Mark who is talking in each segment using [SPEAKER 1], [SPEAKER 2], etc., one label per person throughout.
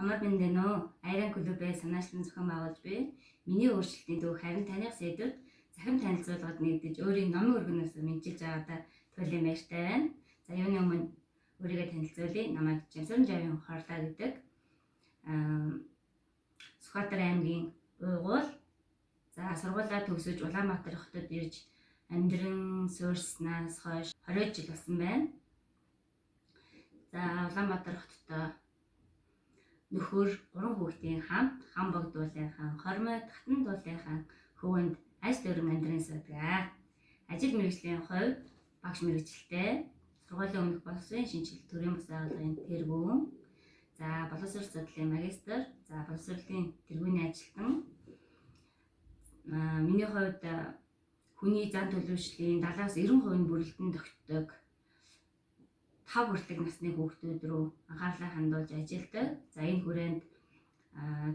[SPEAKER 1] Амар мэндэнөө Айран клубээ санаачлан зохион байгуулж буй миний өөрчлөлтийн төв харин таних сэдвүүд захин танилцуулгад нэгдэж өөрийн номын өргөнөөс мэдчилж байгаадаа туйлын баяртай байна. За юуны өмнө өөрийгөө танилцуулъя. Намайг Жамсарын Жавын Хорлоо гэдэг. Сүхбаатар аймгийн Уйгуул. За сургуулаа төгсөж Улаанбаатар хотод ирж амьдран суурьснаас хойш 20 жил болсон байна. За Улаанбаатар хотод нөхөр 3 хүүхдийн хамт хам богдуулынхан, хормой татан дуулынхан хөвөнд ажил өрн амьдран суудаг. Ажил мэргэжлийн хувьд багш мэргэжилтэй, сургуулийн өмнөх боловсролын шинжилгээ төрийн бас байгууллагын тэргүүн, за боловсрол судлалын магистр, за боловсролын тэргүүний ажилтан. Миний хувьд хүний зан төлөвшлийн 70-90% бүрэлдэхүүн тогтдог 5 хүртэлх насны хүүхдүүд рүү анхаарлаа хандуулж ажилладаг. За энэ хүрээнд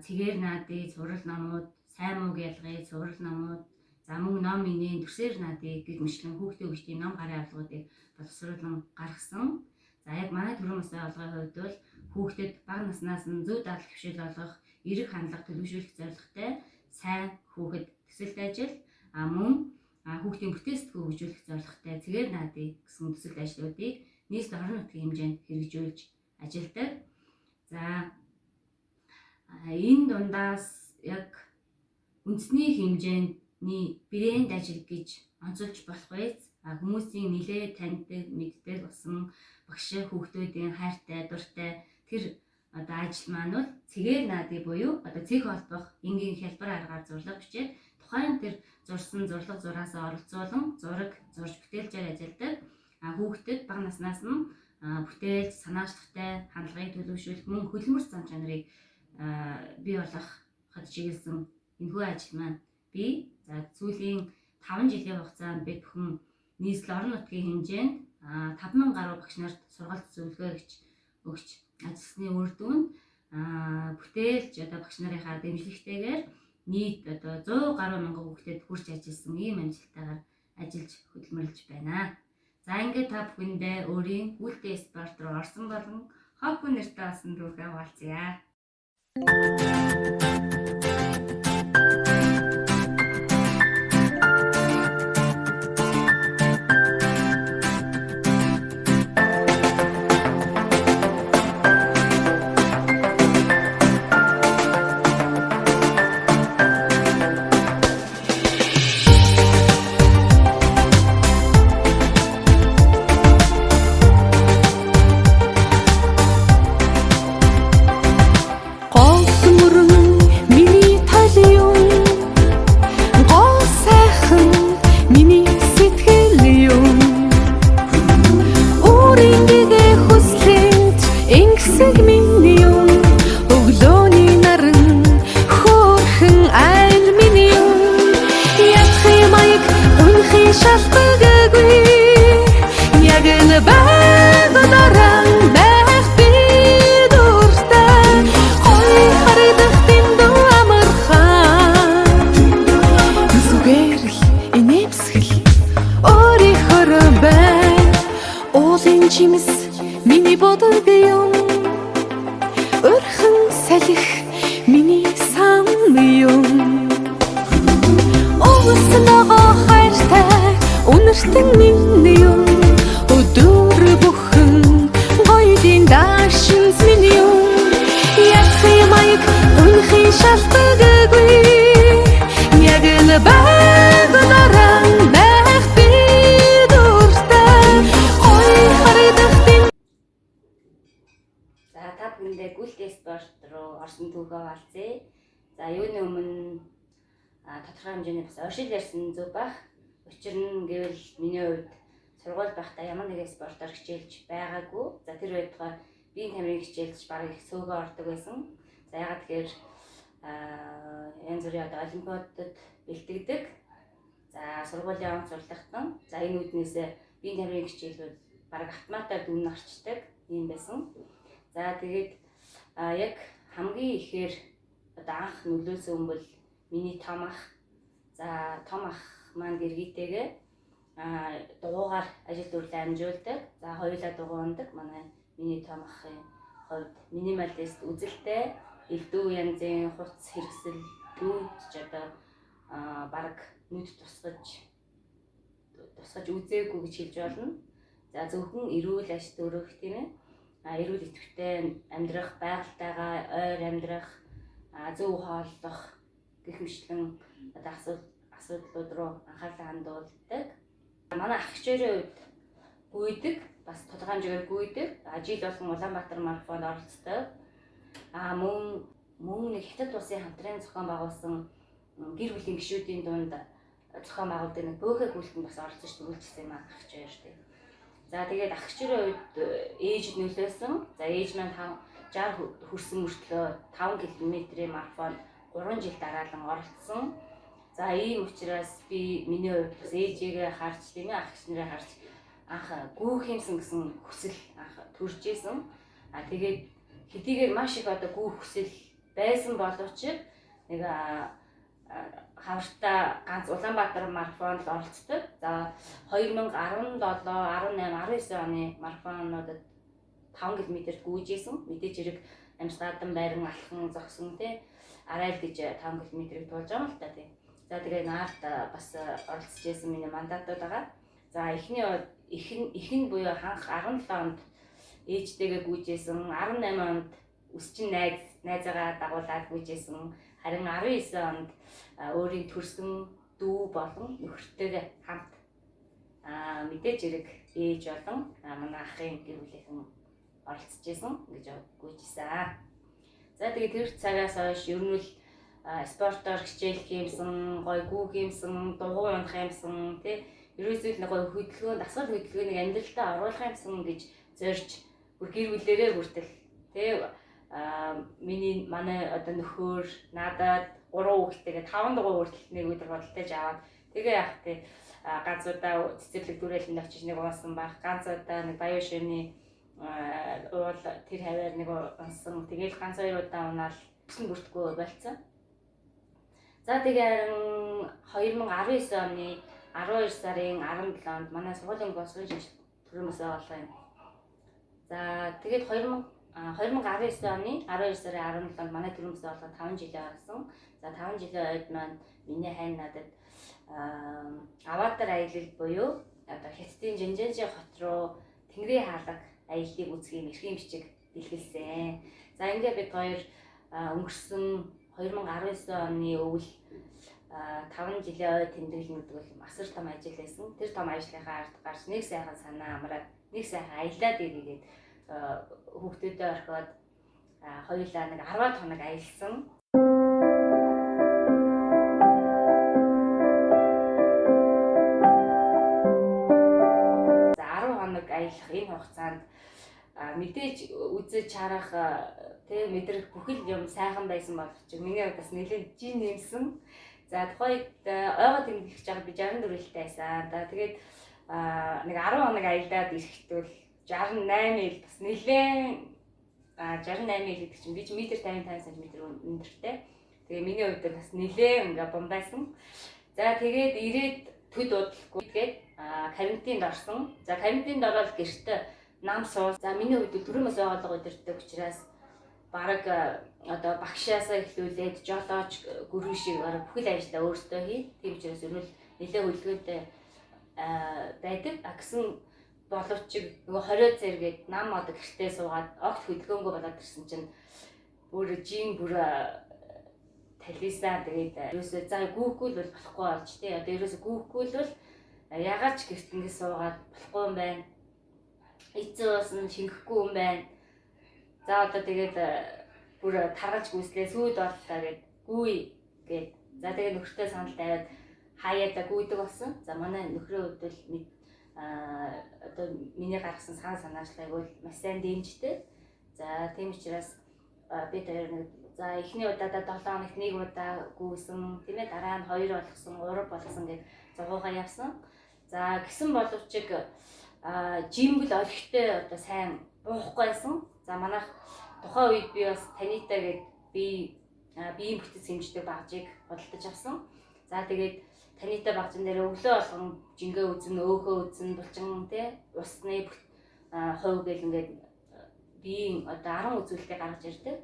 [SPEAKER 1] цэгээр наадын цуврал номууд, сайн мууг ялгыг цуврал номууд, за мөн ном инeen төрсөр наадын гэх мэтлэн хүүхдийн өгчдийн ном гарын авлагуудыг боловсруулан гаргасан. За яг манай төрийн бас байгууллагын хувьд бол хүүхдэд бага наснаас нь зөв дадлаг хвшил олгох, эерэг хандлага төлөвшүүлэх зорилготой сайн хүүхэд төсөлт ажил, мөн хүүхдийн бүтэц сэтгүү хөгжүүлэх зорилготой цэгээр наадын гэсэн төсөлт ажлуудыг нийслэл орон нутгийн хэмжээнд хэрэгжүүлж ажилладаг. За энэ дундаас яг үндэсний хэмжээний брэнд ажил гэж онцолж болох байц. Хүмүүсийн нэлээд таньдаг, мэддэг болсон багш хүүхдүүдийн хайртай, дуртай тэр ажил маань бол цэгээр наадын буюу цэг холбох энгийн хялбар аргаар зурлаг бичээд тухайн тэр зурсан зурлаг зураасаа оролцуулан зураг зурж бүтээлчээр ажилладаг. Хүүхдэд бага наснаас нь бүтээлч, санаачлахтай хандлагыг төлөвшүүлэх, мөн хөдөлмөрч зам чанарыг бий болгоход чиглэсэн энэхүү ажил маань бий. За сүүлийн 5 жилийн хугацаанд бид бүхэн нийслэл орон нутгийн хэмжээнд 5000 гаруй багш нарт сургалт зөвлөгөө өгч ажилласны үр дүн бүтээлч багш нарынхаа дэмжлэгтэйгээр нийт 100 гаруй мянган хүүхдэд хүрч ажилласан ийм амжилттайгаар ажиллаж хөдөлмөрлөж байна. За ингээд та бүхэндээ өөрийн үлдээ спорт руу орсон болон хобби нэртэй болсон түүхээ хуваалцъя.
[SPEAKER 2] Чимс миний бодог юм өрхөн салхи миний сан юм ууснага хайртай үнэртэн миний юм өдөр бүхэн гойдын даашин миний юм яхи майк үнхи шалтгагүй яг л байгаараа
[SPEAKER 1] Гүйлтэй спорт руу орсон түүхээ хуваалцъя. За юуны өмнө тодорхой хэмжээний бас оршил ярьсан зүг байх. Учир нь гэвэл миний хувьд сургууль байхдаа ямар нэгэн спортоор хичээлж байгаагүй. За тэр байтугай биеийн тамирын хичээлж бараг их сөөгөө ордог байсан. За ягаад тэгэхээр янз бүрийн олимпиадад бэлтгэдэг. За сургуулийн онц сурлагтан. За энэ үднээсээ биеийн тамирын хичээлүүд бараг автоматар дүн орчдөг юм байсан. За тэгээд яг хамгийн ихээр анх нөлөөсөн хүн бол миний том ах. За том ах маань гэргийтэйгээ дугуугаар ажил дүрлээ амжуулдаг. За хоёулаа дугуй ундаг. Манай миний том ахын хувьд минималист үзэлтэй элдв янзын хуц хэрэгсэл нүүдж одоо бараг нүд тусгаж үзээгүй гэж хэлж болно. За зөвхөн эрүүл аж төрөх тийм ээ. Эрүүл идэвхтэй амьдрах, байгальтайгаа ойр амьдрах, зөв хооллох гэх мэтлэн одоо асуудлууд руу анхаарлаа хандуулдаг. Манай ах хчээрийн үед гүйдэг, бас тодорхой хэмжээгээр гүйдэг. Жил болгон Улаанбаатар марафонд оролцдог. Мөн нэг Хятад улсын хамтран зохион байгуулсан гэр бүлийн гишүүдийн дунд зохион байгуулдаг нэг бөөхэй хүлтэнд бас оролцож төлөвлөсөн юм ах хчээр тийм. За тэгээд ах хчээрийн үед ээжид нөлөөсөн. За ээж маань 60 хүрсэн мөртлөө 5 км-ийн марафонд 3 жил дараалан оролцсон. За ийм учраас миний хувьд бас ээжигээ харж тийм ээ ах хчнэрээ харж анх гүүх юмсан гэсэн хүсэл анх төрж исэн. Тэгээд хэдийгээр маш их одоо гүүх хүсэл байсан боловч нэг хавартаа ганц Улаанбаатар марафонд оролцдог. За 2017, 18, 19 оны марафонуудад 5 км-д гүйж исэн. Мэдээж хэрэг Амьсгадан, Байран, Алхан, Зогсон тий Арайл гэж 5 км-ийг туулж байгаа юм л та тий. За тэгээ наард бас оролцож исэн миний мандатууд байгаа. За эхэн буюу анх 17 онд ээжтэйгээ гүйжсэн, 18 онд өсчин найзаагаа дагуулад гүйжсэн, харин 19 онд өөрийн төрсөн дүү болон нөхөртэйгээ хамт мэдээж хэрэг ээж болон манай ахын гэр бүлийнхэн оролцож исэн гэж гүйжсэн. За тэгээ тэр цагаас хойш ер нь л спортоор хичээлх юмсан, гой гүүх юмсан, дугуй унах юмсан тий ерөөсөө нэг гой хөдөлгөөн, дасгал хөдөлгөөнийг амьдралтаа оруулах юмсан гэж зорж бүр гэр бүлээрээ хүртэл тий манай одоо нөхөр надад 3 хүүхэдтэйгээ 5 дугуй хүртэл нэг өдөр бодолтойж аваад тэгээ яах тий ганц удаа цэцэрлэг дүрэлэнд очиж нэг унсан байх, ганц удаа нэг баян ширний уул тэр хаваар нэг унсан, тэгээл ганц 2 удаа унаал өсөн бүртгүү болцсон. За тэгээ 2019 оны 12 сарын 17-нд манай сургуулийн босгын шинжилгээ төрөөмөөс олгоо юм. За тэгээд 2019 оны 12 сарын 17-нд манай төрөөмөөс олгоо 5 жилээ орсон. За 5 жилийн ойд маань миний хайн надад Аватар аялал буюу одоо Хятадын Жинжэнжи хот руу Тэнгэрийн хаалга аяллыг үзэх эрхийн бичиг бэлгэлсэн. За ингээд бид хоёр өнгөрсөн 2019 оны өвөл 5 жилийн ой тэмдэглэл гэдэг бол асар том ажил байсан. Тэр том ажлынхаа ард гарч нэг сайхан санаа амраад нэг сайхан аялаад ирэгээд хүүхдүүдэд орхиод хоёулаа нэг 10 хоног аялсан. За 10 хоног аялах энэ хугацаанд мэдээж үзэж харах тэг мэдрэх бүхэл юм сайхан байсан боловч миний хувьд бас нэлээд жин нэмсэн. За тухайд ойгоо тэмдэглэж байгаа би 64 хэлтэй байсан. Тэгээд нэг 10 хоног аялаад ирэхдээ 68 ил бас нэлээд 68 ил гэдэг чинь би ч метр 55 см өндөртэй. Тэгээ миний хувьд бас нэлээд ингээ бомбайсан. За тэгээд ирээд төд удалгүй тэгээд карантинд орсон. За карантинд ороод гэртээ нам суул. За миний хувьд төрөөмөөс оолго өдөртөг учраас бараг одоо багшаасаа эхлүүлээд жолооч гүрүү шиг бүхэл ажлаа өөртөө хий. Тийм учраас ерөөл нэлээд хөдөлгөөнтэй байдаг. Гэсэн боловч нөгөө 20 зэрэгэд нам одоо гэртээ суугаад огт хөдөлгөөнгөө болоод ирсэн чинь бүр жин бүр талисаа тэгээд ерөөсөө за гүүхгүй л болохгүй болж тий. Одоо ерөөсөө гүүхгүй л ягаад ч гэрт ингэ суугаад болохгүй юм байна. Эцээ уусан шингэхгүй юм байна. За одоо тэгээд бүр таргаж гүйслээ сүйд боллоо гэд гүй гэд. За тэгээд нөхөртөө санал тавиад хаяада гүйдэг болсон. За манай нөхрийн хувьд бол одоо миний гаргасан санаачлалыг бол маш сайн дэмждэг. За тийм учраас бид хоёр нэг за эхний удаадаа 7 хоногт нэг удаа гүйсэн тийм ээ дараа нь 2 болгосон 3 болгосон гэж зогоогоо явсан. За гисэн боловч жимбэл орхитой одоо сайн буухгүйсэн. За манайх тухайн үед би бас Танита гээд биеийн бүтэц хэмждэг багжийг бодолдож авсан. За тэгээд Танита багжин дээр өглөө болгон жингээ үзэн, өөхөө үзэн, булчин тий усны хувь гэл ингээд биеийн одоо 10 үзүүлэлтийг гаргаж ирдэг.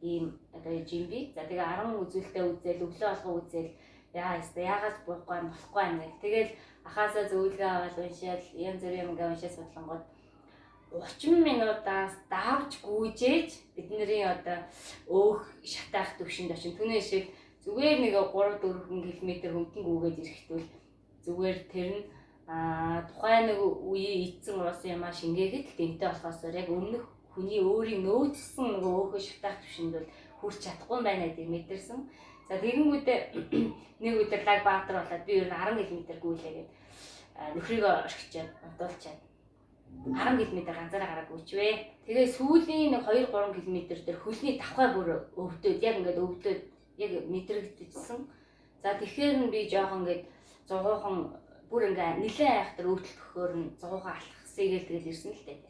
[SPEAKER 1] Ийм одоо жимби. За тэгээ 10 үзүүлэлтээ үзэл өглөө алга үзэл яагаад болохгүй юм гэх. Тэгэл ахаасаа зөвлөгөө аваад уншаад янз бүрийн юм уншаад судлангууд 30 минутаас давж гүйжээж бидний одоо өөх шатаах төвшөнд очив. Түүний шиг зүгээр нэг 3-4 км хөнгөн гүйгээд ирэхдээ зүгээр тэр нь тухайн нэг үеийн эцэн уусан юмаа шингээхэд тэнтэй болохоос яг өмнөх хүний өөрийн нөөцсөн нэг өөхөө шатаах төвшөнд бол хүрч чадахгүй байна гэдгийг мэдэрсэн. За тэгэнгүүтээ нэг өдөр лаг Баатар болоод би ер нь 10 км гүйлээгээд нөхрийгөө орхичаад унтуулчаад 10 км ганцаараа гараад гүйчвэ. Тэгээ сүүлийн нэг 2-3 км дээр хөлний давхай бүр өвдөд яг ингээд өвдөд яг мэдрэгдчихсэн. За тэгэхээр би жоохон ингээд зугуухан бүр ингээд нилээн айхтар өвдөлт өгөхөөр нь зугуухан алхахсыгээл тэгэл ирсэн л дээ.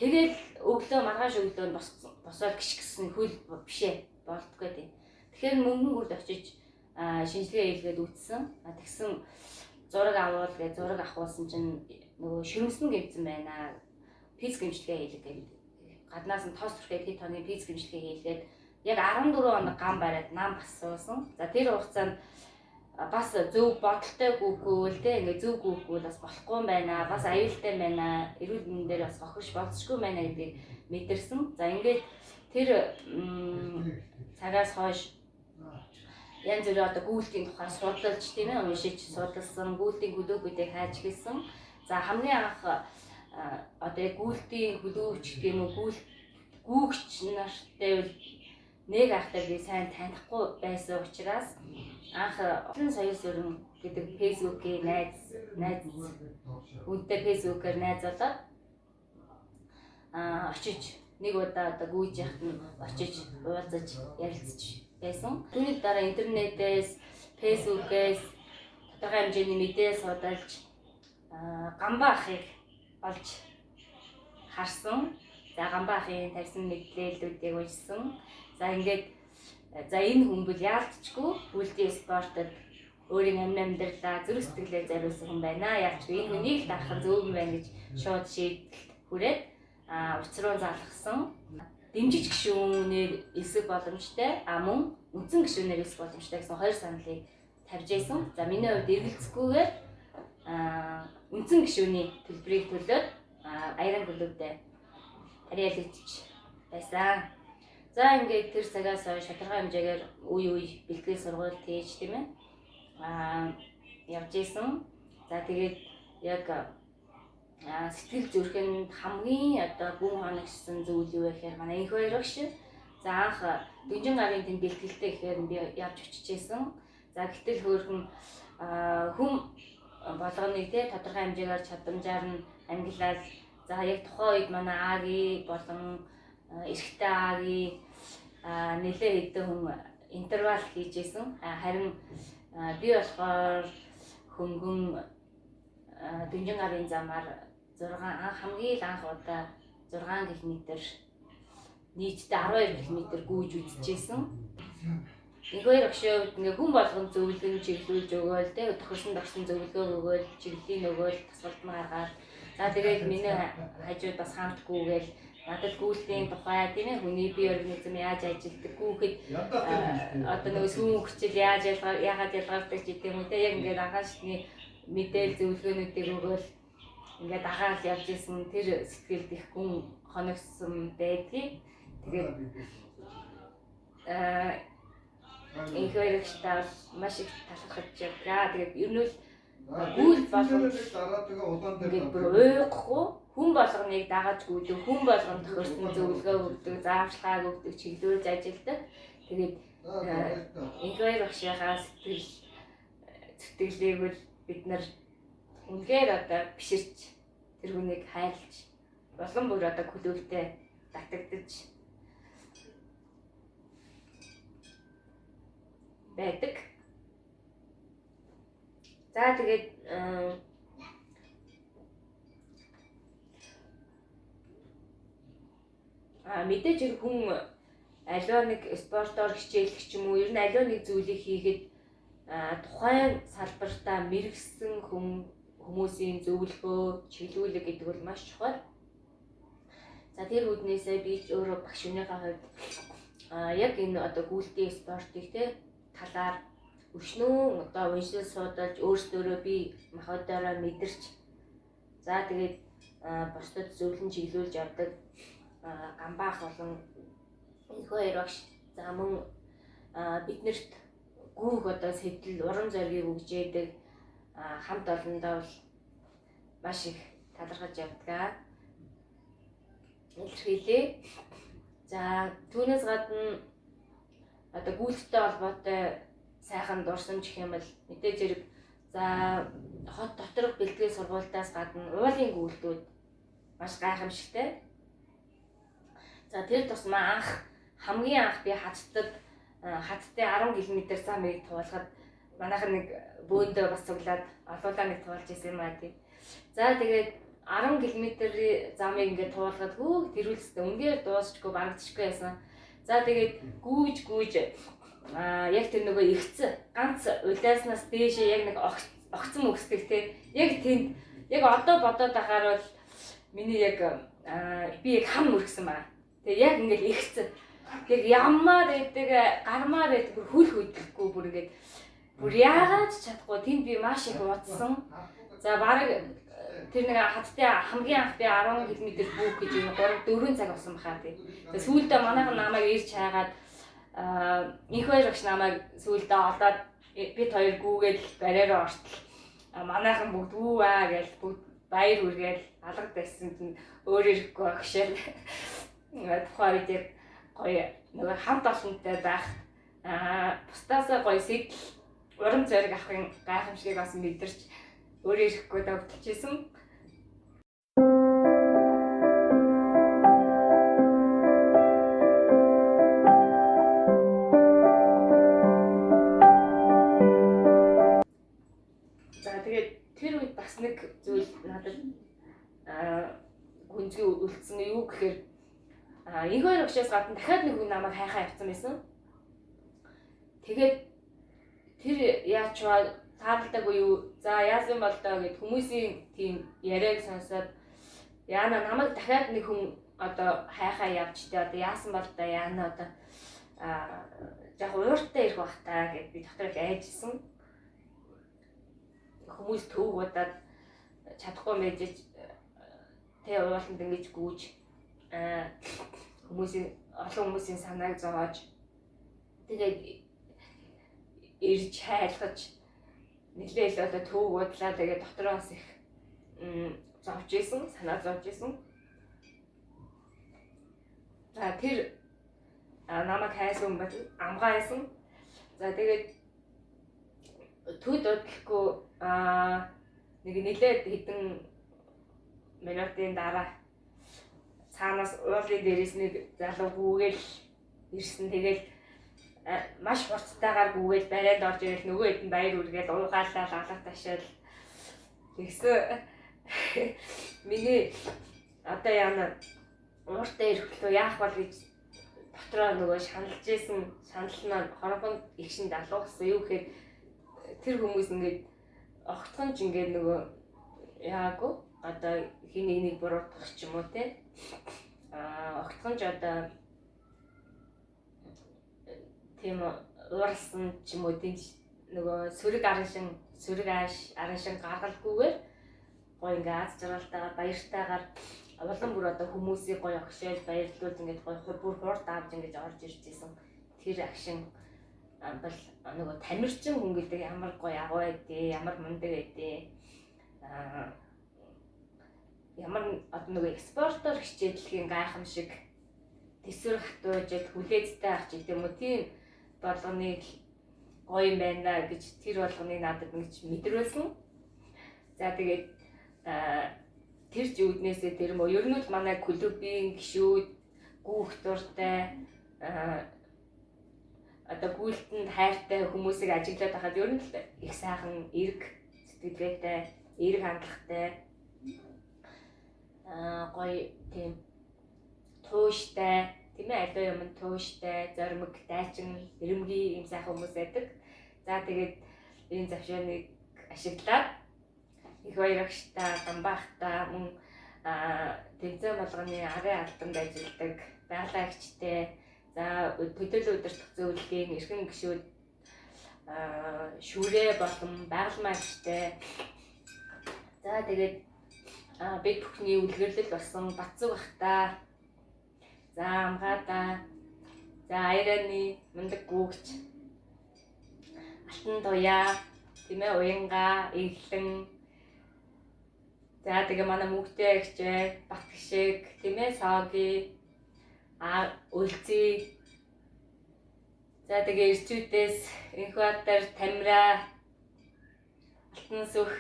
[SPEAKER 1] Тэгэл өглөө маргааш өглөө босоод гიშгсэн хөл бишээ болдгоо тийм. Тэгэхээр мөнгөн үрд очиж шинжилгээ хийлгээд үтсэн. Тэгсэн зураг авуул гэж зураг авахулсан чинь нөгөө ширмсэн гэвсэн байна. Физ гэмжлэгээ хийлэг гэдэг. Гаднаас нь тоос түрхээд хэд хоногийн физ гэмжлэгээ хийлгээд яг 14 хоног гам бариад нам басуусан. За тэр хугацаанд бас зөв бодолтой гүгүүл те ингээ зөв гүгүүл бас болохгүй юм байна. Бас аюултай байна. Эрүүл мэндийн дээр бас хохирч болцсгүй байна гэдгийг мэдэрсэн. За ингээд тэр цагаас хойш янз бүрийн одоо гүйлтийн тухай судалж тийм ээ уншиж судалсан, гүйлтийн хөлөөгүүдийг хайж хэлсэн. За хамгийн анх одоо гүйлтийн хөлөөч гэм үү гүүгч нартай нэг ахтай би сайн танихгүй байсан учраас анх олон соёл өрн гэдэг фэйсбүүкийн найз үнтэй фэйсбүүкээр найз болоод очиж нэг удаа одоо гүйж яхад нь очиж уулзаж ярилцж байсан. Түүний дараа интернетээс, фэйсбүүкээс тодорхой хэмжээний мэдээ судалж гамбаа ахыг олж харсан. За гамбаа ахын тарьсан мэдээллүүдийг уншсан. За ингээд энэ хүн бол яалтчгүй үлдээ спортод өөрийн амьдралаа зүрх сэтгэлээ зориулсан хүн байна. Яалтчгүй энэ хүнийг л дарах нь зөв юм байна гэж шууд шийдэлд хүрээд учруу залгасан. Дэмжиж гишүүнээр эсэх боломжтой мөн үндсэн гишүүнээр эсэх боломжтой гэсэн хоёр саналыг тавьж ийсэн. За миний хувьд эргэлзэхгүйгээр үндсэн гишүүний төлбөрийг төлөөд аяран төлөвтэй тариалагдчих байсан. За ингээд тэр цагаас хойш тодорхой хэмжээгээр үе бэлтгэл сургууль хийж тийм ээ явж ийсэн. За тэгээд яг сэтгэл зүрхэнд хамгийн одоо гүн хоногшсон зүйл юу вэ гэхээр манай энх хоёр багш. За анх дөнжин гарын тэнд бэлтгэлтэй гэхээр би явж очижсэн. За гэтэл хөөрхөн хүм болгоныг те тодорхой хэмжээгээр чадамжаар нь ангилаад за яг тухайн үед манай ааги болон эрэгтэй ааги нэлээ хэдэн хүн интервал хийж ийсэн. Харин би болохоор хөнгөн дөнжин гарын замаар хамгийн анх удаа 6 км нийтдээ 12 км гүйж үзчихсэн. Нэг хоёр өгшөө ингээ хүн болгон зөвлөгөө чиглүүлж өгөөл тэ тохирсон зөвлөгөө өгөөл чиглэлийн өгөөл тасгалд нь гаргаад за тэгээд миний хажууд бас хамтгүйгээл надад гүйлтийн тухай тийм ээ хүний бие организм яаж ажилладаг гүйхэд одоо нэг сүүн хүчил яаж яагаад ялгардаг гэдэг юм те яг ингээд анхаашны мэдээл зөвлөгөөнүүдийг өгөөл ингээд агаал явж исэн тэр сэтгэлд их гүн хоногсон байдгийг тэгээд энэ хоёрогчтай маш их талархаж явлаа. Тэгээд ер нь л гүйл болгон ингээд бүр уйхгүй хүн болгоныг дагаж гүйдэг, хүн болгон тохирсон зөвлөгөө өгдөг, зааварчилгааг өгдөг, чиглүүлж ажилладаг. Тэгээд энэ хоёр багшийнхаа сэтгэлийг бол бид нар үнээр одоо биширч тэр хүнийг хайрлаж болон бүр одоо хөлөвтэй татагдаж байдаг. За тэгээд мэдээж хүн аливаа нэг спортоор хичээлэх ч юм уу ер нь аливаа нэг зүйлийг хийхэд тухайн салбартаа мэрэгсэн хүмүүсийн зөвлөгөө, чиглүүлэг гэдэг бол маш чухал. За тэр үднээсээ би ч өөрөө багш өнөөхөө хувьд яг энэ одоо гүйлтийн спортыг те талаар өшнөө одоо уншиж судалж өөрсдөө би махбодороо мэдэрч за тэгээд бусдад зөвлөн чиглүүлж явдаг гамбаах болон энэхүү хоёр багш за мөн биднэрт гүүх одоо сэтэл урам зориг өгж яадаг хамт олондоо бол маш их талархаж явдаг. Илэрхийлээ. За түүнээс гадна одоо гүйлттэй холбоотой сайхан дурсамж гэх юм бол мэдээж зэрэг за хот доторх бэлтгэл сургуультаас гадна уулын гүйлтүүд маш гайхамшигтай. За тэр тусмаа хамгийн анх би хаттай 10 км замыг туулахад манайхан нэг бөөндөө бас цуглаад олуулаа нэг туулж исэн юм аа тий. За тэгээд 10 км-ийн замыг ингээд туулахад хөөх тэрүүлстэй үнгээр дуусчгүй барагдчихгүй байсан. За тэгээд гүйж яг тэр нөгөө ихц ганц улааснаас дээшээ яг нэг огцон өгсдөг тий. Яг тэнд яг одоо бодоод байхаар бол миний яг би яг хам мөргсөн байна. Тэгээ яг ингээд ихц яг ямаар идэг гармаар идэг хөл хөдлөхгүй бүр ингээд бүр яагаад ч чадахгүй тэнд би маш их удсан. За бараг тэр нэг хаттай хамгийн анх би 10 км бүүх гэж 3-4 цаг болсон баха тий. Тэгээ сүүлдээ манайхан намайг ирж хайгаад их хоёр багш намайг сүүлдээ олоод бид хоёр гүүгээл бариараа ортол манайхан бүгд үү гэж бүгд баяр үргээл алга байсан чинь өөр ирэхгүй багшаа. Тухайн үед яг гоё нөгөө хамт олонтой байх бусдаасаа гоё сэтэл урам зориг авахын гайхамшигыг бас мэдэрч өөрөө ирэхгүй давталчихсан. За тэгээд тэр үед бас нэг зүйл надад гүнзгий үлдсэн юу гэхээр энэ хоёр багшаас гадна дахиад нэг хүн намайг хайхаа явцсан байсан. Тэгээд тэр яачваа таалдаггүй юу? За яасан бол доо гэд хүмүүсийн тийм яриаг сонсоод яана намайг дахиад нэг хүн одоо хайхаа явж тэ одоо яасан бол доо яана одоо яг ууртай ирэх бах та гэд би дотор их айжсэн. Хүмүүс төвгуудаад чадахгүй мэдэж тэ ууланд ингэж гүйж олон хүмүүсийн санааг зовоож тэгээд ирж хайлгаж нэлээл одоо төвгуудлаа тэгээд дотроос их зовж исэн санаа зовж исэн. За тэр намайг хайсан бол амгаа хайсан. За тэгээд төд бодлохгүй нэг нэлээд хэдэн минутын дараа цаанаас уулын дээрээс нэг залуу гүүгээл ирсэн. Тэгээд маш хурцтайгаар гүүгээл барайд орж ирэл нөгөө хэд нь баяр үргээд уугаалаа алга ташаал тэгсэн. Миний одоо яана ууртай ирэхлөө яах бол гэж дотроо нөгөө шаналж исэн. Шанал маань хорогонд игшин далуугсан. Юу гэхээр тэр хүмүүс ингээд огтхон ч ингээд нөгөө яагүй одоо хин нэг буруутгах ч юм уу те огтхон ч одоо тийм уурсан ч юм уу тийм нөгөө сөрөг араншин гаргалгүйгээр гоё ингээд аз жаргалтайгаар баяртайгаар олон бүр одоо хүмүүсийг гоё огшоол баярлуулж ингээд гоё бүр хурд авч ингээд орж ирж исэн. Тэр агшин бол нөгөө тамирчин хүн гэдэг ямар гоё агуу байдээ, ямар мундаг байдээ. Ямар одоо нөгөө экспортоор хичээдлэхийн гайхамшиг тэсвэр хатуужид хүлээцтэй авч гэдэг юм уу тийм болгоныг гоё юм байна гэж тэр болгоныг надад нэг мэдрүүлсэн. За тэгээд тэр зүуднээсээ тэр мө ер нь л манай клубийн гишүүд гүүх дуртай одоо гүйлтэнд хайртай хүмүүсийг ажиглаад байхад ер нь л их сайхан эрг сэтгэлгээтэй, эрг хандлагатай гоё тийм тууштай тийм ээ аливаа юм тууштай, зоримог, дайчин, эрэмгийн юм сайхан хүмүүс байдаг. За тэгээд энэ завшааныг ашиглаад их баярагштай, гамбаахтай мөн тэмцээн болгоны арын албанд ажилладаг байгалийн агчтай, за төдийлөн удирдах зөвлөлийн эрхэм гишүүд, шүрээ болон байгалийн агчтай. За тэгээд бид бүхний үлгэрлэл болсон Батцэг бахта, за Амгаада, за Айраны Мундаг гүүгч, Алтан туяа, тийм ээ, Уянга, Эглэн, за тэгээ манай мөнхтэй агчтай Бат гişэг, тийм ээ, Сооги, Үлзий, за тэгээ эрчүүдээс Энхбаатар, Тамира, Алтан сүх,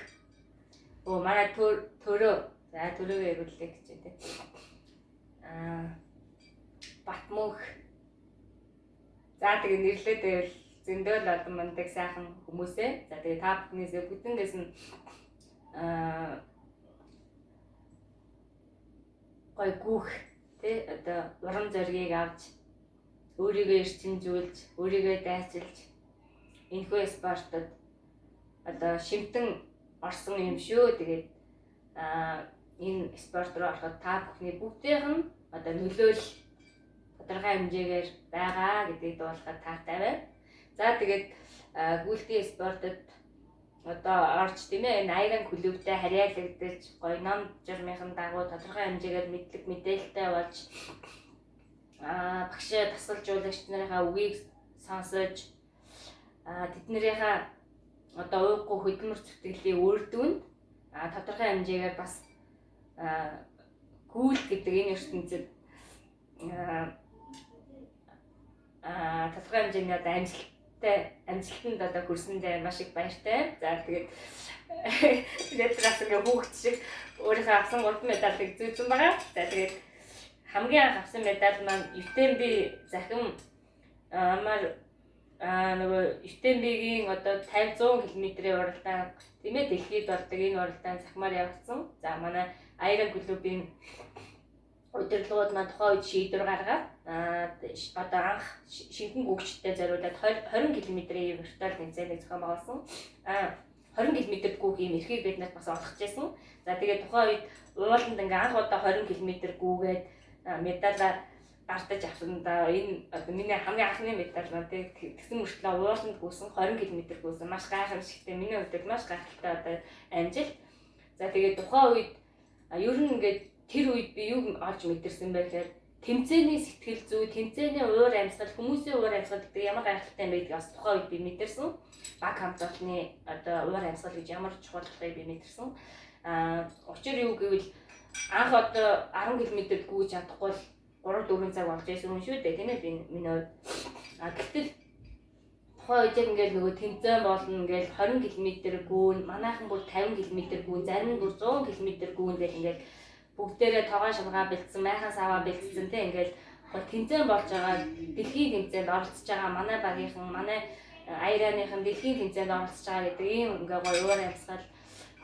[SPEAKER 1] манай төрөө, за төрөөгээ ирүүлээ гэж тийм. Батмөнх, за тэгээ нэрлээд байвал зөндөл олон мундаг сайхан хүмүүсээ. За тэгээ та бүхнээсээ бүтэнгээс нь гой гүүх тий одоо урам зоригийг авч өөрийгөө эрчимжүүлж, өөрийгөө дайчилж энэхүү спортод одоо шимтэн орсон юм шүү. Тэгээд энэ спорт руу ороход та бүхний бүгдийнх нь одоо нөлөөлөл тодорхой хэмжээгээр байгаа гэдгийг дуулахад таатай байна. За тэгээд гүйлтийн спортод одоо орж тийм ээ, энэ айран клубтэй харьяалагдаж гоё ном журмынхын дагуу тодорхой хэмжээгээр мэдлэг мэдээлэлтэй болж багш тасгалжуулагч нарынхаа үгийг сонсож тэднэрийнхээ одоо ууггүй хөдөлмөр зүтгэлийн үр дүнд тодорхой хэмжээгээр бас гүйлт гэдэг энэ ертөнцид тодорхой хэмжээний одоо амжилтанд одоо хүрсэндээ маш их баяртай. За тэгээд ретраас ингээ хүүхд шиг өөрийнхөө авсан 3 медалийг зүйсэн байгаа. За тэгээд хамгийн анх авсан медаль маань UTMB захин амар нөгөө UTMB-гийн одоо 50-100 км-ийн уралдаан тийм ээ, дэлхийд болдог энэ уралдаан захимаар явагдсан. За манай Айран клубын удирдлагууд маань тухайн үед шийдвэр гаргаад одоо анх шинхэн гүгчтэй зориулаад 20 км-ийн виртуал тэмцээнийг зохион байгуулсан. 20 км гүүг ийм эрхийг бид нарт бас олгож байсан. За тэгээд тухайн үед ууланд ингээ анх удаа 20 км гүүгээд медалаа гартаж авсан. Да энэ одоо миний хамгийн анхны медаль маань тэгсэн мөртлөө ууланд гүйсэн 20 км гүйсэн. Маш гайхамшигтай, миний хувьд маш гайхалтай одоо амжилт. За тэгээд тухайн үед ер нь ингээд тэр үед би юу олж мэдэрсэн бэ гэхээр тэмцээний сэтгэл зүй, тэмцээний уур амьсгал, хүмүүсийн уур амьсгал гэдэг ямар гайхалтай юм бэ гэдгийг бас тухайн үед би мэдэрсэн. Баг хамт олонны одоо уур амьсгал гэж ямар чухал болохыг би мэдэрсэн. Учир юу гэвэл анх одоо 10 км гүйж чадахгүй бол 3-4 цаг болж байсан юм шүү дээ. Тийм ээ, би миний хувьд. Гэтэл тухайн үед ингээд нөгөө тэмцээн болно ингээд 20 км гүүн, манайхан бүр 50 км гүүн, зарим нь бүр 100 км гүүн гэл ингээд бүгдээрээ тоогоо шалгаа бэлдсэн, майхан саваа бэлдсэн тийм ингээд тэмцээн болж байгаа, дэлхийн тэмцээнд оролцож байгаа манай багийнхан, манай Айраныхан дэлхийн тэмцээнд оролцож байгаа гэдэг ийм ингээд гоё уур амьсгал,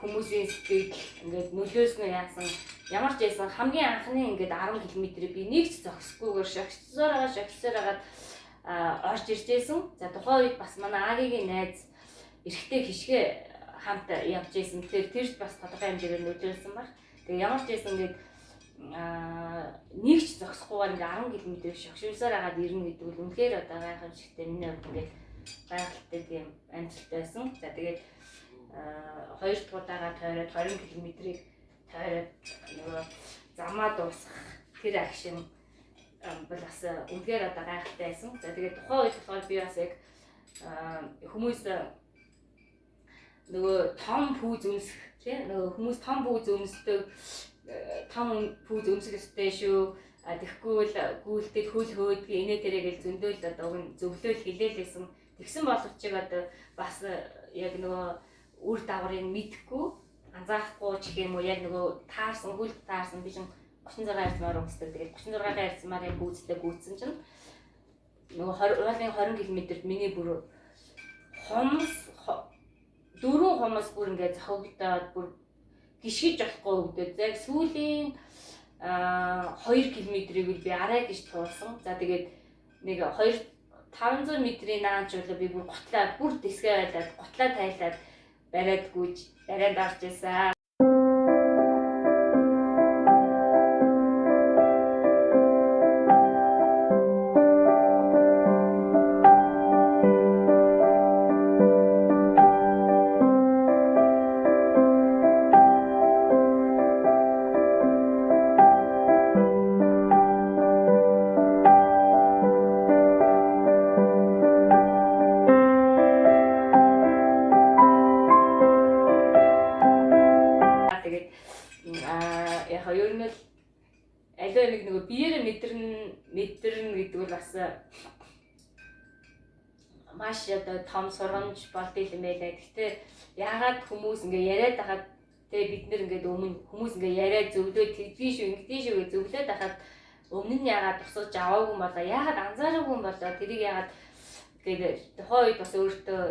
[SPEAKER 1] хүмүүсийн сэтгэл ингээд нөлөөснөө яасан, ямар ч байсан хамгийн анхны ингээд 10 км-ийг би нэг ч зогсохгүйгээр шогсоор орж иржсэн. За тухайн үед бас манай Агийн найз эрэгтэй хишгээ хамт явж ирсэн. Тэгэхээр тэрч бас тодорхой хэмжээгээр нөлөөлсөн баг. Тэгээ ямар ч байсан ингээд нэг ч зогсохгүйгээр ингээд 10 км шогшуулсаар агаад ирнэ гэдэг нь үнэхээр одоо гайхамшигтай, миний хувьд ингээд гайхалтай тийм амжилт байсан. За тэгээд хоёр дахь удаага тойроод 20 км-ийг тойроод нөгөө замаа дуусгах тэр акшн бол бас үнэхээр одоо гайхалтай байсан. За тэгээд тухайн үед болохоор би бас яг хүмүүс нөгөө том пүүз өмсөх тийм нөгөө хүмүүс том пүүз өмсдөг, том пүүз өмсөх ёстой шүү. Тэгэхгүй бол гүйлтэд хөл хөөдг инээ тэрэ гэж зөндөөл одоо зөвлөөл хэлээлсэн. Тэгсэн боловч одоо бас яг нөгөө үр дагаврыг мэдэхгүй анзаарахгүй ч юм уу, яг нөгөө таарсан хөл таарсан би чинь 36 арцмаар өмсдөг. Тэгээд 36 арцмаар гүйцэд гүйцсэн чинь нөгөө уулын 20 км-д миний бүр хомс 4 хомос бүр ингээд зохигдоод бүр гიშгэж болохгүй өгдөө. Яг сүүлийн 2 км-ийг би арай гэж туулсан. За тэгээд нэг 500 м-ийн наанч бол би бүр готлаа бүр дэсгээ байлаад готлаа тайлаад бариад гүйж бариад орж ирсэн. бас маш одоо том сургамж болдгийм юм байлаа. Гэхдээ яагаад хүмүүс ингээ яриад байхад тэгээ бид нэр ингээд өмнө хүмүүс ингээ яриад зөвлөөд тэгдэж шүү ингэдэж шүү гэж зөвлөөд байхад өмнө нь яагаад тусгаж аваагүй юм болоо, яагаад анзаараагүй юм болоо, тэрийг яагаад тэгээд тухайн үед бас өөртөө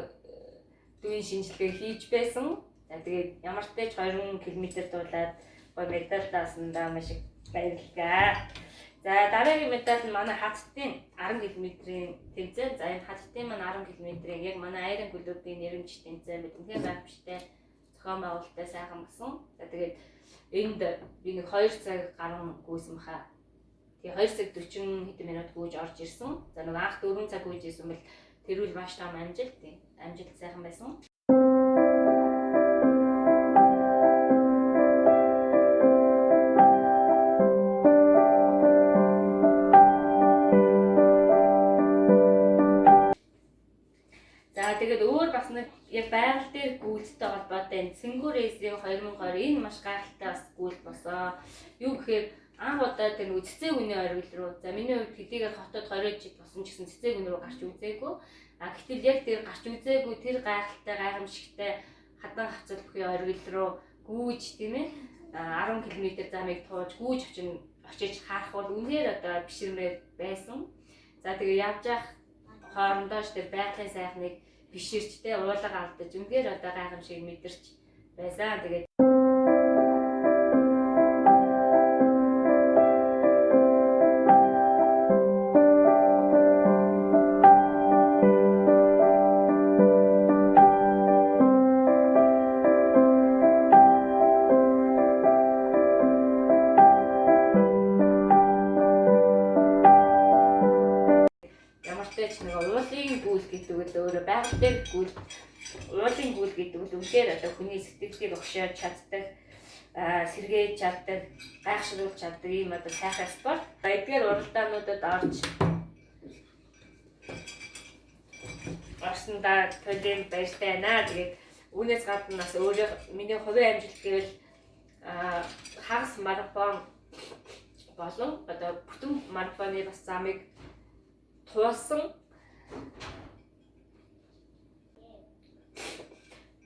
[SPEAKER 1] дүйн шинжилгээ хийж байсан. За тэгээд ямар ч тач 20 км дуулаад гой медаль таасандаа маш их баярлалаа. За дараагийн медаль нь манай хацтын 10 км-ийн тэмцээн. За энэ хацтын маань 10 км-ийн яг манай Айран клубын нэрмж тэмцээн мэт үнхээр гайхамшигтай зохион байгуулалттай сайхан болсон. За тэгээд энд би нэг 2 цаг гарan гүйсэн баха. Тэгээ 2 цаг 40 хэдэн минут гүйж орж ирсэн. За нэг анх 4 цаг гүйж ирсэн бэл тэрүүл маш том амжилт. Амжилт сайхан байсан. Тэгээд өөр бас нэг яг байгаль дээр гүйлттэй холбоотой энэ Цэнгүү рейсийн 2020 энэ маш гайхалтай бас гүйлт болсон. Юу гэхээр анх удаа тэр нэг цэцэг үний оргил руу. За миний хувьд хэдийгээр хотод 20 жил болсон ч гэсэн цэцэг үн рүү гарч үзээгүй. А гэтэл яг тэр гарч үзээгүй тэр гайхалтай гайхамшигтай хадан хацал бүхий оргил руу гүйж тийм ээ 10 км замыг тууж гүйж очиж харах бол үнээр одоо биширмээр байсан. За тэгээ явж явах хоорондоо ч тэр байгалийн сайхныг биширчтэй уулга алдаж үнээр одоо гайхамшиг мэдэрч байсан. Тэгээд өөрөө байгаль дээр гүйл уулын гүйл гэдэг нь үнээр одоо хүний сэтгэлийг огшоож чаддаг, сэргээж чаддаг, гайхшруулж чаддаг ийм одоо сайхан спорт. Эдгээр уралдаануудад орсондаа төлөв баяртай байна. Тэгээд үүнээс гадна бас өөрөө миний хувийн амжилт гэвэл хагас марафон болон одоо бүтэн марафоны бас замыг туулсан.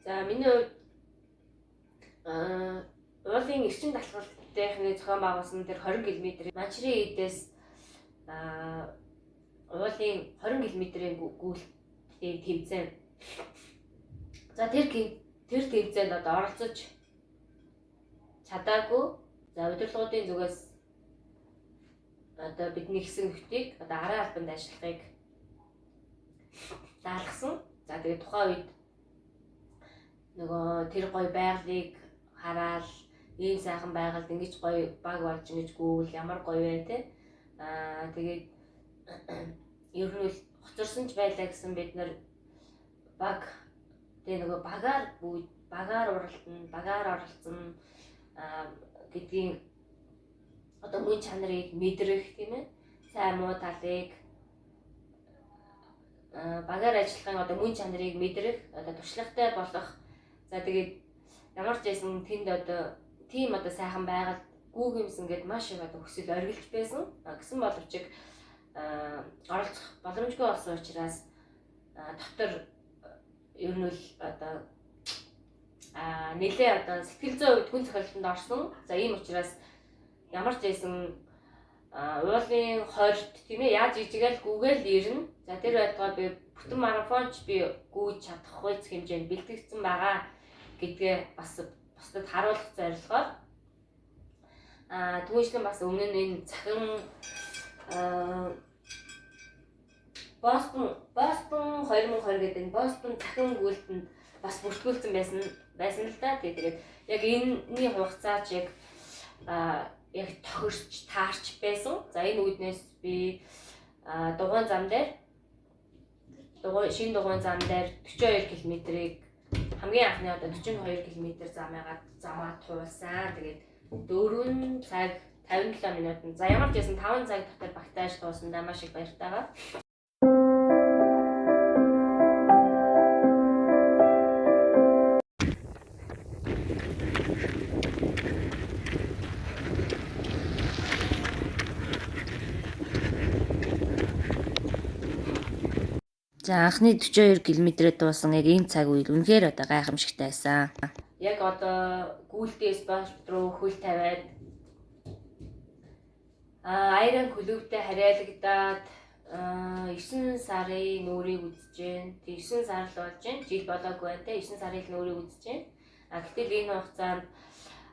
[SPEAKER 1] За миний хувьд уулын эрчим талхалтын зохион байгуулсан тэр 20 км Мачрын эдээс уулын 20 км-ийн гүйлтийн тэмцээн. За тэр тэмцээнд одоо оролцож чадаагүй. За удирдлагуудын зүгээс одоо бидний хэсэг нөхдийг одоо арын албанд ажиллахыг даалгасан. За тэгээд тухайн үед нөгөө тэр гоё байгалыг хараад ийм сайхан байгальд ингэж гоё баг болж ингэж гүүвэл ямар гоё вэ те. Тэгээд ер нь л хоцорсон ч байлаа гэсэн бид нар баг тэгээ нөгөө багаар оролцсон гэдгийн одоо мөн чанарыг мэдрэх тийм ээ. Сайн муу талыг багаар ажиллахын одоо мөн чанарыг мэдрэх одоо туршлагатай болох. За тэгээд ямар ч байсан тэнд одоо тийм одоо сайхан байгаль гүүгэмсэн гэд маш их одоо хүсэл оргилж байсан. Гэсэн боловч оролцох боломжгүй болсон учраас дотор ер нь л одоо нэлээ одоо сэтгэл зүйн хувьд хүн цохилтонд орсон. За ийм учраас ямар ч байсан уулын хорт тийм ээ яаж ижигээл гүгээл ирнэ. За тэр байтугай би бүтэн марафонч би гүйж чадахгүй хэмжээнд бэлтгэгдсэн байгаа гэдгээ бас бусдад харуулах зорилгоор түүнчлэн бас өмнө нь энэ цахим Бостон 2020 гэдэг энэ Бостон цахим гүйлтэнд бас бүртгүүлсэн байсан л да. Тэгээд яг энэний хугацаач яг тохирч таарч байсан. За энэ үднээс би дугуйн зам дээр шинэ дугуйн зам дээр 42 км-ийг хамгийн анхны одоо 42 км замаа туулсан. Тэгээд 4 цаг 57 минутанд. За ямар ч байсан 5 цаг дотор багтааж туусандаа маш их баяртай байгаа.
[SPEAKER 3] За анхны 42 км-ээр дуусан яг энэ цаг үйл үнэхээр одоо гайхамшигтай байсан.
[SPEAKER 1] Яг одоо гүйлтээ спорт руу хөл тавиад Айран клубтэй харьяалагдаад 9 сарын нүүрийг үзэж байна. Тэг 9 сар л болж байна. Жил болоогүй байна те. 9 сарын нүүрийг үзэж байна. Гэтэл энэ хугацаанд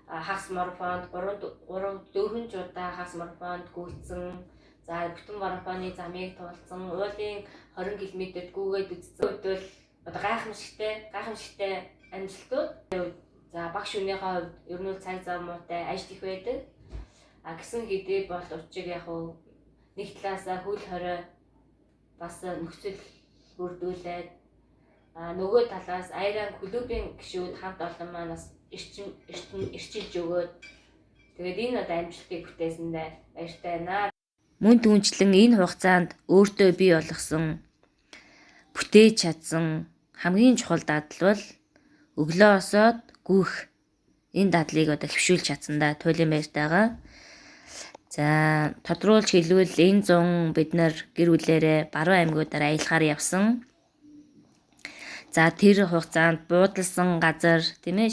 [SPEAKER 1] хагас марафонд 4 удаа хагас марафонд гүйцсэн. За бүтэн марафоны замыг туулсан. Уулын 20 км-д гүгээд үзсэн. Үдвэл одоо гайхамшигтай амжилтууд. За багш үнийхээ хувьд ер нь цаг зав муутай ажил их байдаг. Гэсэн хэдий бол учиг яг нэг талаасаа хөл хорой бас нөхцөл бүрдүүлээд нөгөө талаас Айран клубын гишүүд хамт олон маань бас ирчилж өгөөд тэгээд энэ одоо амжилтыг бүтээсэндээ баяртай байна.
[SPEAKER 3] Мөн түүнчлэн энэ хугацаанд өөртөө бий болгосон бүтээж чадсан хамгийн чухал дадал бол өглөө осоод гүйх энэ дадлыг одоо хэвшүүлж чадсандаа туйлын баяртайгаа. За тодруулж хэлвэл энэ 100 бид нар гэр бүлээрээ баруун аймагуудаар аялахаар явсан. За тэр хугацаанд буудалсан газар тийм ээ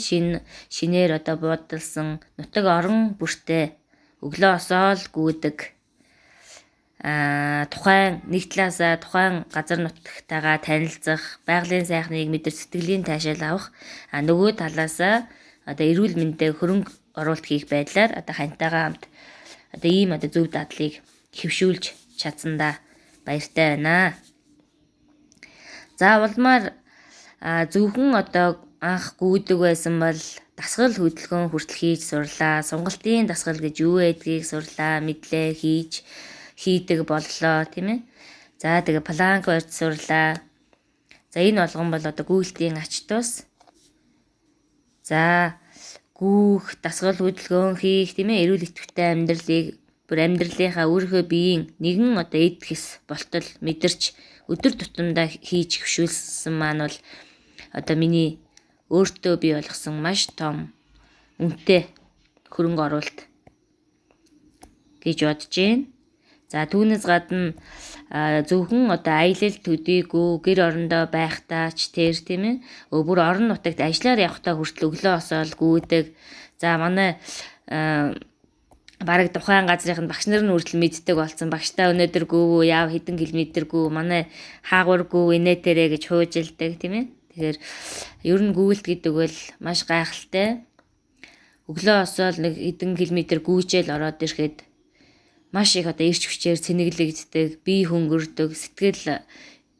[SPEAKER 3] шинээр одоо буудалсан нутаг орон бүртээ өглөө осоол гүйдэг. Тухайн нэг талаасаа тухайн газар нутагтайгаа танилцах, байгалийн сайхныг мэдэр сэтгэлийн таашаал авах, нөгөө талаасаа одоо эрүүл мэндэд хөрөнгө оруулалт хийх байдлаар одоо хантайгаа хамт одоо ийм одоо зөв дадлыг хэвшүүлж чадсандаа баяртай байна. За улмаар зөвхөн одоо анх гүйдэг байсан бол дасгал хөдөлгөөн хүртэл хийж сурлаа. Сунгалтын дасгал гэж юу байдгийг сурлаа, мэдлээ хийдэг боллоо тийм ээ. За тэгээ планк барьж сурлаа. За энэ болгон бол одоо гүйлтийн ач тус. За гүүх, дасгал хөдөлгөөн хийх тийм ээ, эрүүл идэвхтэй амьдралыг бүр амьдралынхаа өөрийнхөө биеийн нэгэн одоо эд хэс болтол мэдэрч өдөр тутамдаа хийж хөшүүлсэн маань бол одоо миний өөртөө бий болгосон маш том үнэтэй хөрөнгө оруулалт гэж бодож байна. За түүнээс гадна зөвхөн одоо аялал төдийгүй гэр орондоо байхдаа ч тэр тийм ээ бүр орон нутагт ажиллаар явхдаа хүртэл өглөө осоол гүйдэг. За манай бараг тухайн газрын багш нар нь хүртэл мэддэг болсон. Багштай өнөөдөр гүйв яав хэдэн километр гүйв манай хаагур гүйв инээтерэ гэж хуужилдаг тийм ээ. Тэгэхээр ер нь гүйлт гэдэг бол маш гайхалтай. Өглөө осоол нэг хэдэн километр гүйжээл ороод ирэхэд маш их одоо эрч хүчээр цэнэглэгддэг, бие хөнгөрдөг, сэтгэл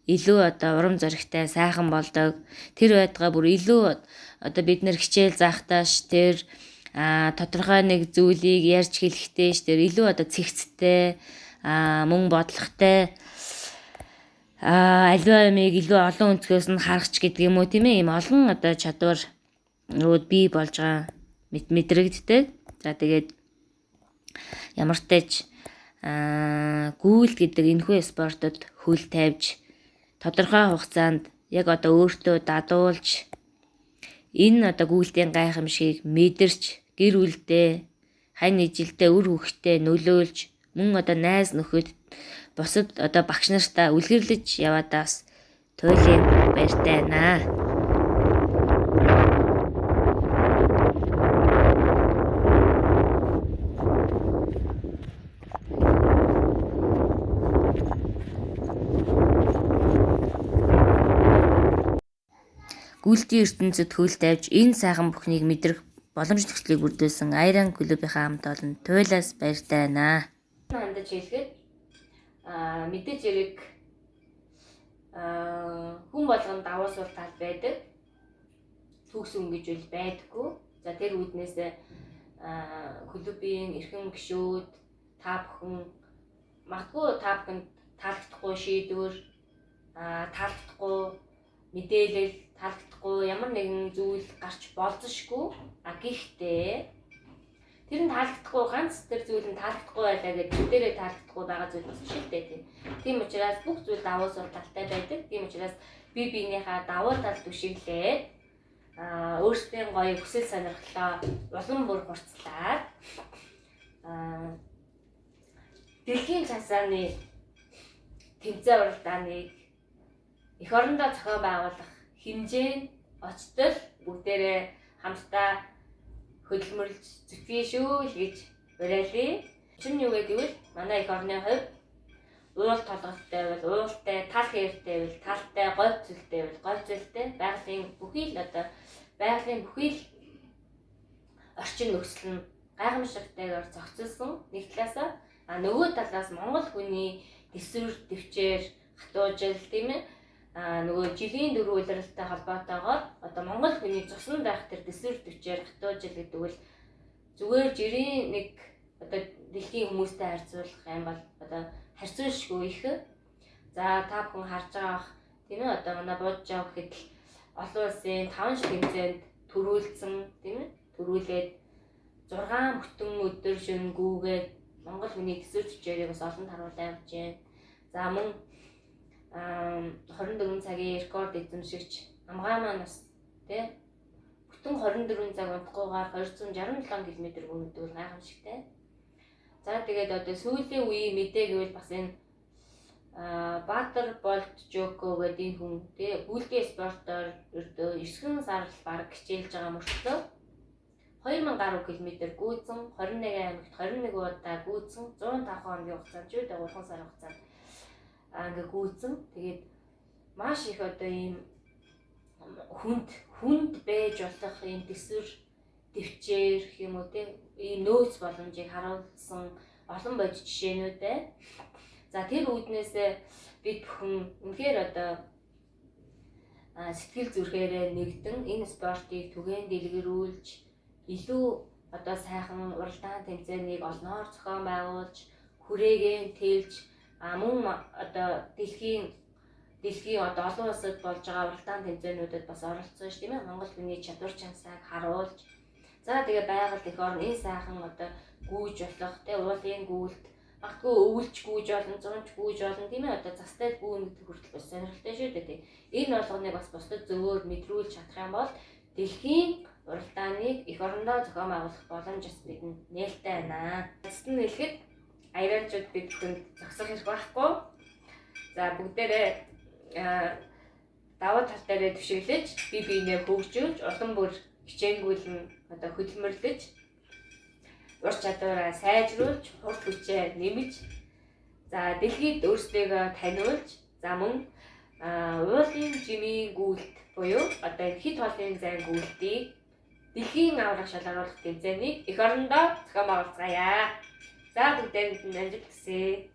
[SPEAKER 3] илүү одоо урам зоригтой, сайхан болдог. Тэр байтугай бүр илүү одоо бид нэр хичээл заахтааш тэр тодорхой нэг зүйлийг ярьж хэлэхтэйш тэр илүү одоо цэгцтэй, мөн бодлоготой аливаа юмыг илүү олон өнцгөөс нь харахч гэдэг юм уу тийм ээ. Ийм олон одоо чадвар бий болж байгаа мэдрэгддэг. За тэгээд ямар ч тач гүйлт гэдэг энэхүү спортод хөл тавьж тодорхой хугацаанд яг одоо өөртөө дадуулж энэ одоо гүйлтийн гайхамшигыг мэдэрч гэр бүлдээ хань ижилдээ үр хөвгтөө нөлөөлж мөн одоо найз нөхөд бусад одоо багш нартаа үлгэрлэж яваадаас туйлын баяртай байна. Гүйлтийн ертөнцид хөл тавьж энэ сайхан бүхнийг мэдрэх боломж нөхцөлийг бүрдүүлсэн Айран клубийнхаа хамт олон туйлаас баяртай байна.
[SPEAKER 1] Хандаж хэлгээд мэдээж хэрэг хүн болгонд давуу сул тал байдаг. Төгс өнгөж үл байдаггүй. За тэр үүднээс клубын эрхэм гишүүд та бүхэн магадгүй та бүхэнд таалагдахгүй шийдвэр таалагдахгүй мэдээлэл таалагдахгүй ямар нэгэн зүйл гарч болзошгүй. Гэхдээ тэр нь таалагдахгүй ганц тэр зүйл нь таалагдахгүй байлаа гэдэг бүгдээрээ таалагдахгүй байгаа зүйл бас шүү дээ. Тийм учраас бүх зүйл давуу сул талтай байдаг. Тийм учраас би биенийхээ давуу тал түшиглээд өөрсдийн гоё хүсэл сонирхлоо улам бүр хурцлаад дэлхийн часааны тэмцээн уралдааныг
[SPEAKER 3] эх орондоо зохион байгуулах хэмжээнд очтол бүгдээрээ хамтдаа хөдөлмөрлж зүтгэе шүү л гэж уриалъя. Учир нь юу вэ гэвэл манай эх орны хувьд уул толготой бол уултай, тал хээртэй бол талтай, говь цөлтэй бол говь цөлтэй, байгалийн бүхий л орчин нөхцөл нь гайхамшигтайгаар зохицуулсан нэг талаасаа нөгөө талаас Монгол хүний төсвөр төвчээр хатуужил тийм ээ нөгөө жилийн дөрвөн улиралтай холбоотойгоор одоо Монгол хүний цусан байх тэр төсвөр төвчээр хатуужил гэдэг бол зүгээр жирийн нэг одоо дэлхийн хүмүүстэй харьцуулах юм бол одоо харьцуулшгүй их. За та бүхэн харж байгаа бах тийм ээ одоо манай бууж жав гэхэд олон улсын 5 шиг хэмжээнд төрүүлсэн тийм ээ төрүүлээд 6 бүтэн өдөр шөнөгөөгээд Монгол хүний төсвөр төвчээрийг бас олонд харуулсан явж байна. За мөн 24 цагийн рекорд эзэмшигч амгаа маань бас тий бүтэн 24 цаг унтахгүйгээр 267 км гүндэг бол гайхамшигтай. За тэгээд одоо сүүлийн үеийн мэдээ гэвэл бас энэ Баатар Болт Жоко гэдэг энэ хүн тий бүлгийн спортоор ердөө 9 сар баг хичээлж байгаа мөртлөө 2000 гаруй км гүйцэн 21 аймагт 21 удаа гүйцэн 105 хоногийн хугацаанд ч үгүй 3 сарын хугацаанд ингээ гүйцэн тэгээд маш их одоо ийм хүнд байж болох ийм төсвөр төвчээр гэх юм уу тийм ийм нөөц боломжийг харуулсан олон бодит жишээнүүд байна. За тэр үүднээс бид бүхэн үнэхээр одоо сэтгэл зүрхээрээ нэгдэн энэ спортыг түгээн дэлгэрүүлж илүү одоо сайхан уралдаан тэмцээнийг олноор зохион байгуулж хүрээгээ тэлж мөн одоо дэлхийн одоо олон улсад болж байгаа уралдаан тэмцээнүүдэд бас оролцсон ш тийм ээ Монгол хүний чадвар чансааг харуулж за тэгээ байгаль эх орн энэ сайхан одоо гүйж болох тий уулын гүйлт магадгүй өвөлж гүйж болно зунж гүйж болно тийм ээ одоо застай гүйн гэдэг хүртэл бас сонирхолтой шүү дээ тий энэ болгоныг бас бусдад зөвөөр мэдрүүлж чадах юм бол дэлхийн уралдааныг эх орондоо зохион байгуулах боломж бас бидэнд нээлттэй байна. Эцэст нь хэлэхэд аяралчууд бидэнд зогсох хэрэг байхгүй. За бүгдээрээ даваа тал дээрээ түшиглэж бие биенээ хөгжүүлж улам бүр хичээнгүйлэн одоо хөдөлмөрлөж ур чадвараа сайжруулж хурд хүчээ нэмж за дэлхийд өөрсдийгөө таниулж за мөн уулын жимийн гүйлт буюу одоо хэд хоолны зайн гүйлтийг дэлхийн аврах шалгаруулах тэмцээнийг эх орондоо зохион байгуулцгаая. За бүгдээрэнд амжилт хүсье.